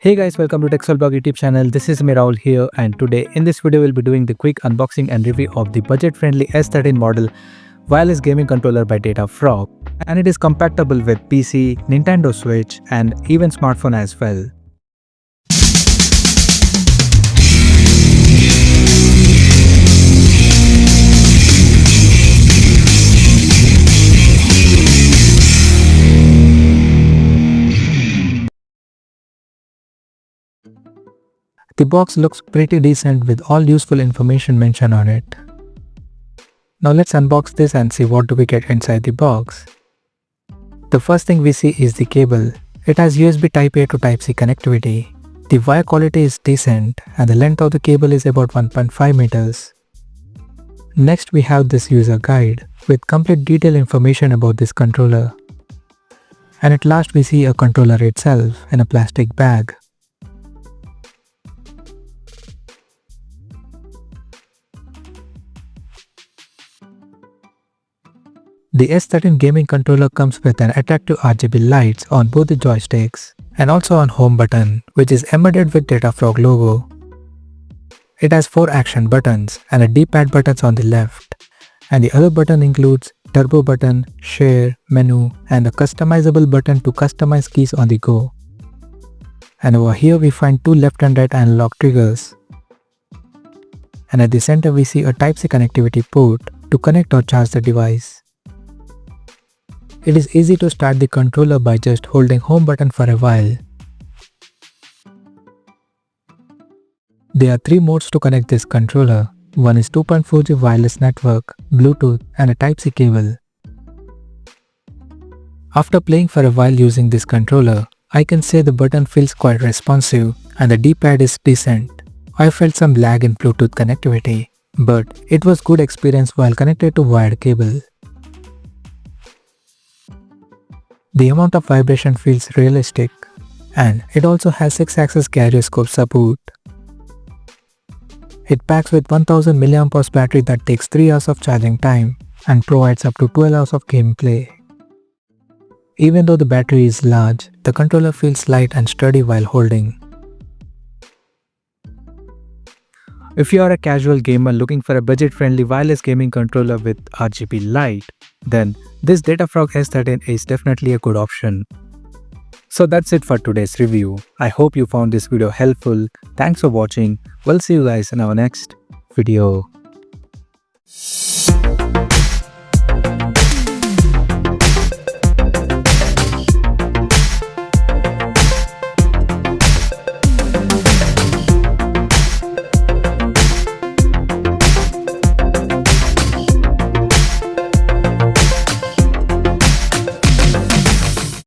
Hey guys, welcome to TechSolveblog YouTube channel. This is me Rahul here, and today in this video we'll be doing the quick unboxing and review of the budget-friendly S13 model wireless gaming controller by Datafrog, and it is compatible with PC, Nintendo Switch and even smartphone as well. The box looks pretty decent with all useful information mentioned on it. Now let's unbox this and see what do we get inside the box. The first thing we see is the cable. It has USB Type-A to Type-C connectivity. The wire quality is decent and the length of the cable is about 1.5 meters. Next we have this user guide with complete detailed information about this controller. And at last we see a controller itself in a plastic bag. The S13 gaming controller comes with an attractive RGB lights on both the joysticks and also on home button, which is embedded with Datafrog logo. It has 4 action buttons and a D-pad buttons on the left, and the other button includes turbo button, share, menu and a customizable button to customize keys on the go. And over here we find 2 left and right analog triggers. And at the center we see a Type-C connectivity port to connect or charge the device. It is easy to start the controller by just holding home button for a while. There are 3 modes to connect this controller. One is 2.4G wireless network, Bluetooth and a Type-C cable. After playing for a while using this controller, I can say the button feels quite responsive and the D-pad is decent. I felt some lag in Bluetooth connectivity, but it was good experience while connected to wired cable. The amount of vibration feels realistic, and it also has 6-axis gyroscope support. It packs with 1000 mAh battery that takes 3 hours of charging time and provides up to 12 hours of gameplay. Even though the battery is large, the controller feels light and sturdy while holding. If you are a casual gamer looking for a budget-friendly wireless gaming controller with RGB light, then this Datafrog S13 is definitely a good option. So that's it for today's review. I hope you found this video helpful. Thanks for watching. We'll see you guys in our next video.